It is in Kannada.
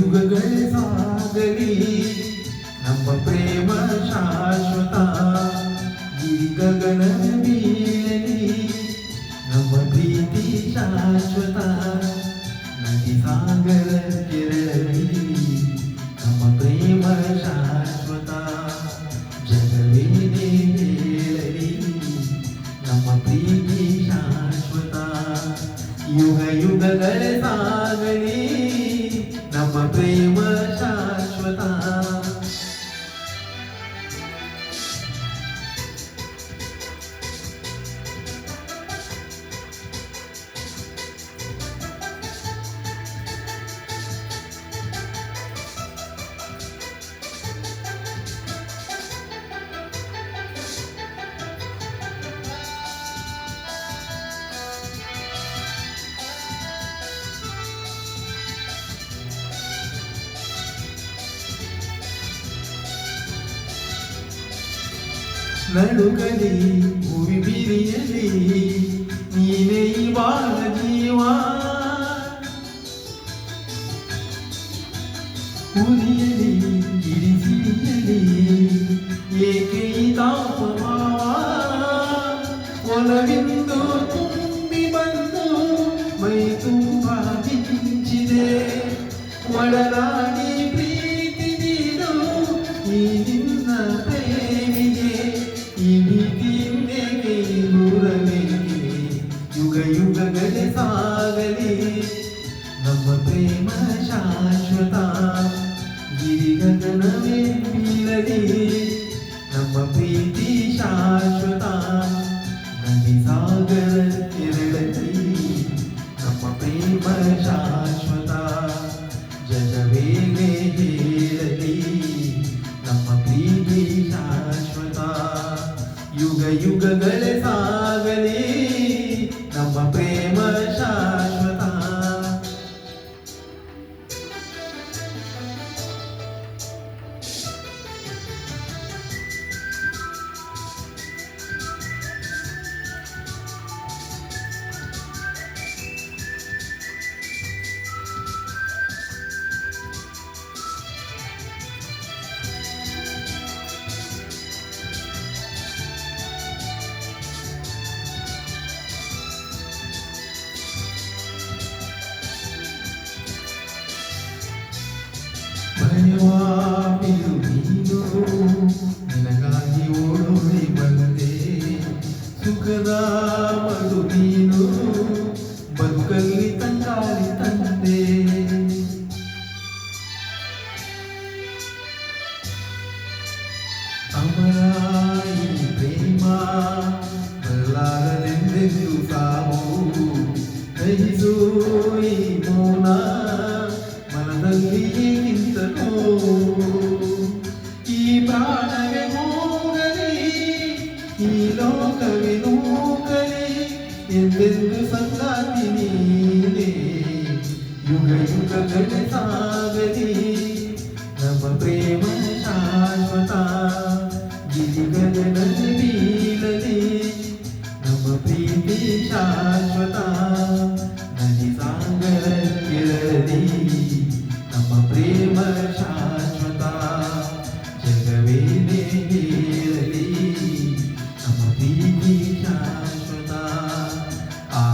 ಯುಗಗಳೇ ಸಾಗಲಿ ನಮ್ಮ ಪ್ರೇಮ ಶಾಶ್ವತ ಗಿರಿ ಗಗನ ಬೀಳಲಿ ನಮ್ಮ ಪ್ರೀತಿ ಶಾಶ್ವತ ನದಿ ಸಾಗರ ಕೆರಳಲಿ ನಮ್ಮ ಪ್ರೇಮ ಶಾಶ್ವತ ಜಗವೇನೇ ಹೇಳಲಿ ನಮ್ಮ ಪ್ರೀತಿ ಶಾಶ್ವತ ಯುಗ ಯುಗಗಳೇ ಸಾಗಲಿ ನಮ್ಮ ಪ್ರೇಮ ಶಾಶ್ವತ ನಡುಗಲಿ ಭೂಮಿ ಬಿರಿಯಲಿ ನೀನೇ ಇವಾಗ ಜೀವ ಉರಿಯಲಿ ಗಿರಿಸಿರಿಯಲಿ ಏಕೆ ತಾಪಮಾವ ಒಲವಿಂದು ತುಂಬಿ ಬಂದು ಮೈ ತುಂಬ ಮಿಂಚಿದೆ ಒಡನಾಡಿ ಪ್ರೀತಿ ನೀಡು ಈ ನಿನ್ನ ಪ್ರೇಮಿಗೆ ಈ ಭೀತಿಯಿಂದೇಕೆ ದೂರಬೇಕೆ ಯುಗ ಯುಗಗಳೇ ಸಾಗಲಿ ನಮ್ಮ ಪ್ರೇಮ ಶಾಶ್ವತ ಗಿರಿ ಗಗನವೇ ಬೀಳಲಿ ನಮ್ಮ ಪ್ರೀತಿ ಶಾಶ್ವತ ನದಿ ಸಾಗರ ಕೆರಳಲಿ ನಮ್ಮ ಪ್ರೇಮ ಶಾಶ್ವತ ಜಗವೇನೇ ಹೇಳಲಿ ನಮ್ಮ ಪ್ರೀತಿ ಶಾಶ್ವತ ಯುಗ ಯುಗಗಳೇ ಸಾಗಲಿ ನಮ್ಮ ಪ್ರೇಮ ಶಾಶ್ವತ ಭಯವಾಪಿರು ನೀನು ನಿನಗಾಗಿ ಓಡೋಡಿ ಬಂದೆ ಸುಖದ ಮಧು ನೀನು ಬದುಕಲ್ಲಿ ತಂಗಾಳಿ ತಂದೆ ಅವರ ಈ ಪ್ರೇಮ ಬರಲಾರದೆಂದೆಂದು ಸಾವು ಕಹಿಸು ಈ ಮೌನ ಮನದಲ್ಲಿ ಗಿಂತಲೂ ಈ ಪ್ರಾಣವೇ ಹೋಗಲಿ ಈ ಲೋಕವೇ ನೂಗಲಿ ಎಂದೆಂದು ಸಂಗಾತಿ ನೀನೇ ಯುಗ ಯುಗಗಳೇ ಸಾಗಲಿ ನಮ್ಮ ಪ್ರೇಮ ಶಾಶ್ವತ ಗಿರಿ ಗಗನದಲ್ಲಿ ಬೀಳಲಿ ನಮ್ಮ ಪ್ರೀತಿ ಶಾಶ್ವತ ನದಿ ಸಾಗರ ಕೆರಳಲಿ ನಮ್ಮ ಪ್ರೇಮ ಶಾಶ್ವತ ಜಗವೇನೇ ಹೇಳಲಿ ನಮ್ಮ ಪ್ರೀತಿ ಶಾಶ್ವತ ಆ